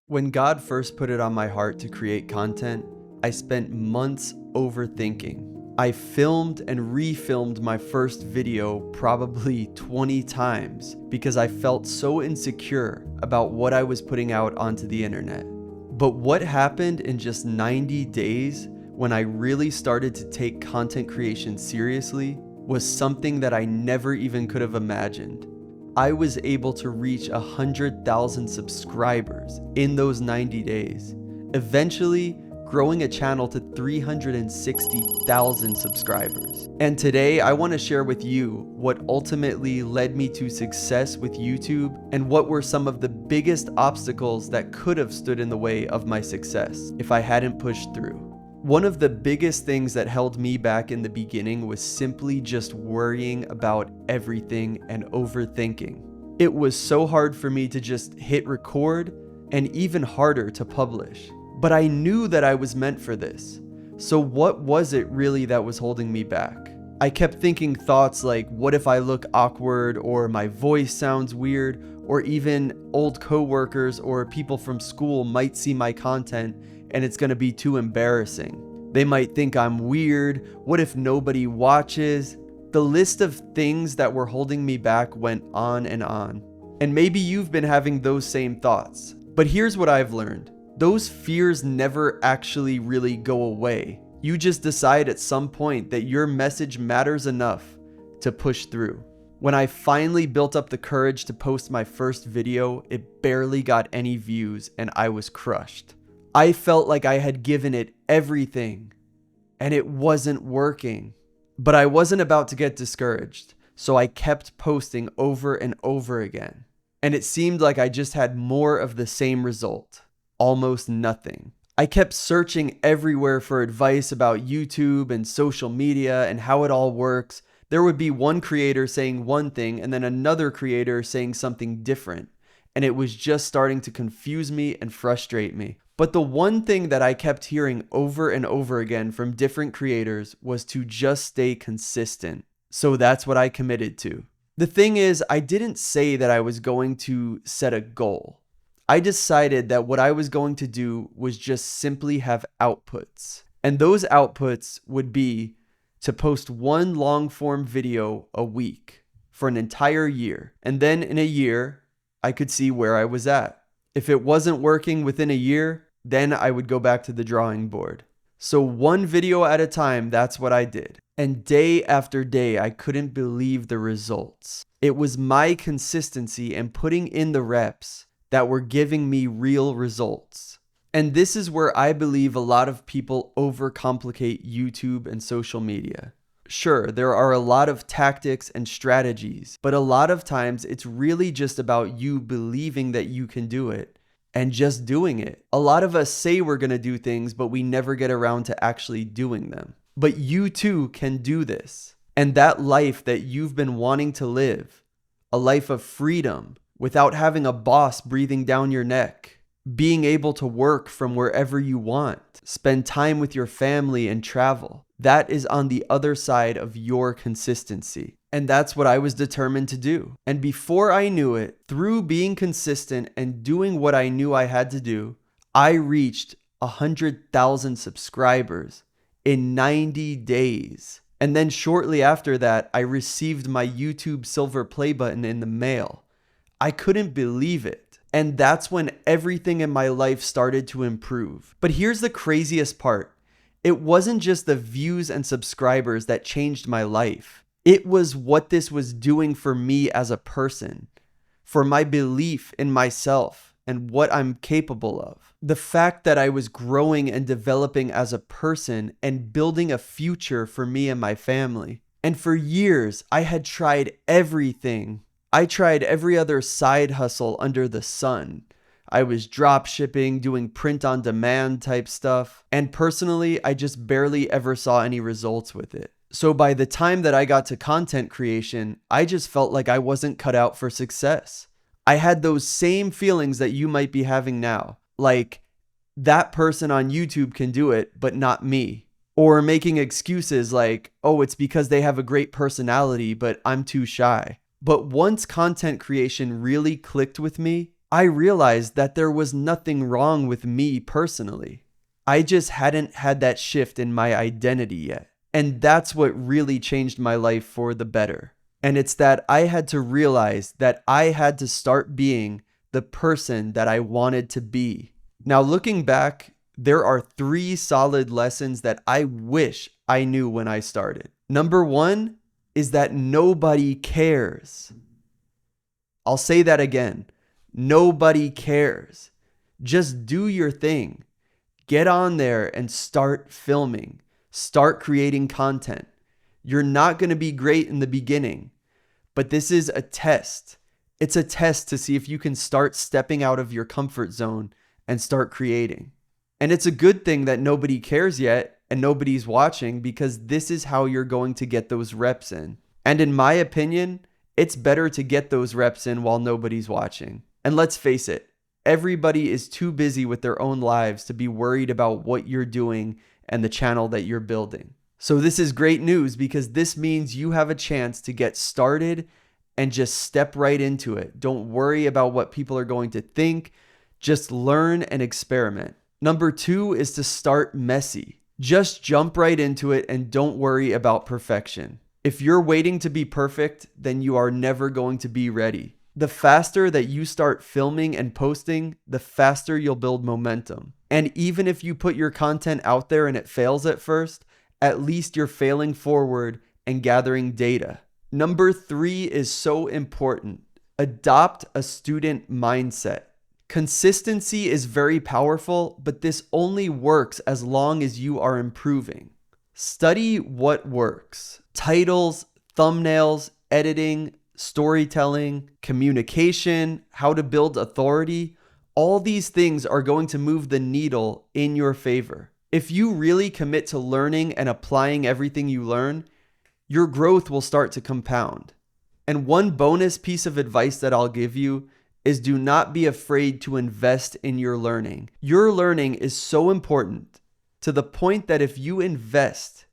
When God first put it on my heart to create content, I spent months overthinking. I filmed and refilmed my first video probably 20 times because I felt so insecure about what I was putting out onto the internet. But what happened in just 90 days when I really started to take content creation seriously was something that I never even could have imagined. I was able to reach 100,000 subscribers in those 90 days, eventually growing a channel to 360,000 subscribers. And today I want to share with you what ultimately led me to success with YouTube and what were some of the biggest obstacles that could have stood in the way of my success if I hadn't pushed through. One of the biggest things that held me back in the beginning was simply just worrying about everything and overthinking. It was so hard for me to just hit record and even harder to publish. But I knew that I was meant for this. So what was it really that was holding me back? I kept thinking thoughts like, what if I look awkward, or my voice sounds weird, or even old coworkers or people from school might see my content and it's gonna be too embarrassing. They might think I'm weird. What if nobody watches? The list of things that were holding me back went on and on. And maybe you've been having those same thoughts. But here's what I've learned. Those fears never actually really go away. You just decide at some point that your message matters enough to push through. When I finally built up the courage to post my first video, it barely got any views and I was crushed. I felt like I had given it everything and it wasn't working. But I wasn't about to get discouraged, so I kept posting over and over again. And it seemed like I just had more of the same result. Almost nothing. I kept searching everywhere for advice about YouTube and social media and how it all works. There would be one creator saying one thing and then another creator saying something different. And it was just starting to confuse me and frustrate me. But the one thing that I kept hearing over and over again from different creators was to just stay consistent. So that's what I committed to. The thing is, I didn't say that I was going to set a goal. I decided that what I was going to do was just simply have outputs. And those outputs would be to post one long form video a week for an entire year. And then in a year, I could see where I was at. If it wasn't working within a year, then I would go back to the drawing board. So one video at a time, that's what I did. And day after day, I couldn't believe the results. It was my consistency and putting in the reps that were giving me real results. And this is where I believe a lot of people overcomplicate YouTube and social media. Sure, there are a lot of tactics and strategies, but a lot of times it's really just about you believing that you can do it and just doing it. A lot of us say we're going to do things, but we never get around to actually doing them. But you too can do this. And that life that you've been wanting to live, a life of freedom, without having a boss breathing down your neck, being able to work from wherever you want, spend time with your family and travel. That is on the other side of your consistency. And that's what I was determined to do. And before I knew it, through being consistent and doing what I knew I had to do, I reached 100,000 subscribers in 90 days. And then shortly after that, I received my YouTube silver play button in the mail. I couldn't believe it. And that's when everything in my life started to improve. But here's the craziest part. It wasn't just the views and subscribers that changed my life. It was what this was doing for me as a person, for my belief in myself and what I'm capable of. The fact that I was growing and developing as a person and building a future for me and my family. And for years, I had tried everything. I tried every other side hustle under the sun. I was drop shipping, doing print on demand type stuff. And personally, I just barely ever saw any results with it. So by the time that I got to content creation, I just felt like I wasn't cut out for success. I had those same feelings that you might be having now. Like, that person on YouTube can do it, but not me. Or making excuses like, oh, it's because they have a great personality, but I'm too shy. But once content creation really clicked with me, I realized that there was nothing wrong with me personally. I just hadn't had that shift in my identity yet. And that's what really changed my life for the better. And it's that I had to realize that I had to start being the person that I wanted to be. Now, looking back, there are 3 solid lessons that I wish I knew when I started. Number 1 is that nobody cares. I'll say that again. Nobody cares. Just do your thing. Get on there and start filming. Start creating content. You're not going to be great in the beginning, but this is a test. It's a test to see if you can start stepping out of your comfort zone and start creating. And it's a good thing that nobody cares yet and nobody's watching, because this is how you're going to get those reps in. And in my opinion, it's better to get those reps in while nobody's watching. And let's face it, everybody is too busy with their own lives to be worried about what you're doing and the channel that you're building. So this is great news, because this means you have a chance to get started and just step right into it. Don't worry about what people are going to think. Just learn and experiment. Number 2 is to start messy. Just jump right into it and don't worry about perfection. If you're waiting to be perfect, then you are never going to be ready. The faster that you start filming and posting, the faster you'll build momentum. And even if you put your content out there and it fails at first, at least you're failing forward and gathering data. Number 3 is so important. Adopt a student mindset. Consistency is very powerful, but this only works as long as you are improving. Study what works. Titles, thumbnails, editing, storytelling, communication, how to build authority. All these things are going to move the needle in your favor. If you really commit to learning and applying everything you learn, your growth will start to compound. And one bonus piece of advice that I'll give you is do not be afraid to invest in your learning. Your learning is so important, to the point that if you invest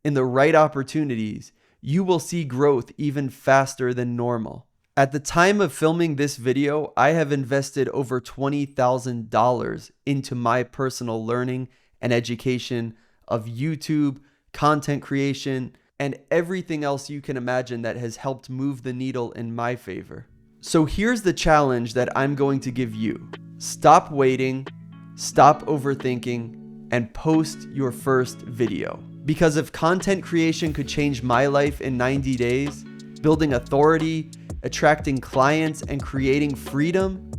in the right opportunities, you will see growth even faster than normal. At the time of filming this video, I have invested over $20,000 into my personal learning and education of YouTube, content creation, and everything else you can imagine that has helped move the needle in my favor. So here's the challenge that I'm going to give you. Stop waiting, stop overthinking, and post your first video. Because if content creation could change my life in 90 days, building authority, attracting clients, and creating freedom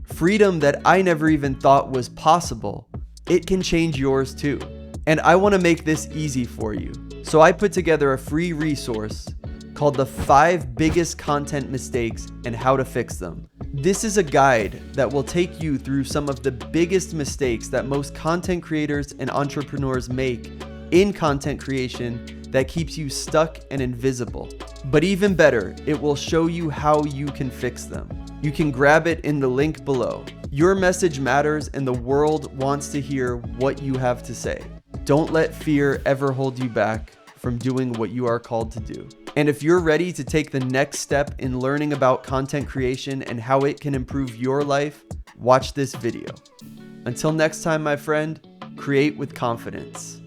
that I never even thought was possible, it can change yours too. And I want to make this easy for you. So I put together a free resource called the 5 biggest content mistakes and how to fix them. This is a guide that will take you through some of the biggest mistakes that most content creators and entrepreneurs make in content creation that keeps you stuck and invisible. But even better, it will show you how you can fix them. You can grab it in the link below. Your message matters and the world wants to hear what you have to say. Don't let fear ever hold you back from doing what you are called to do. And if you're ready to take the next step in learning about content creation and how it can improve your life, watch this video. Until next time, my friend, create with confidence.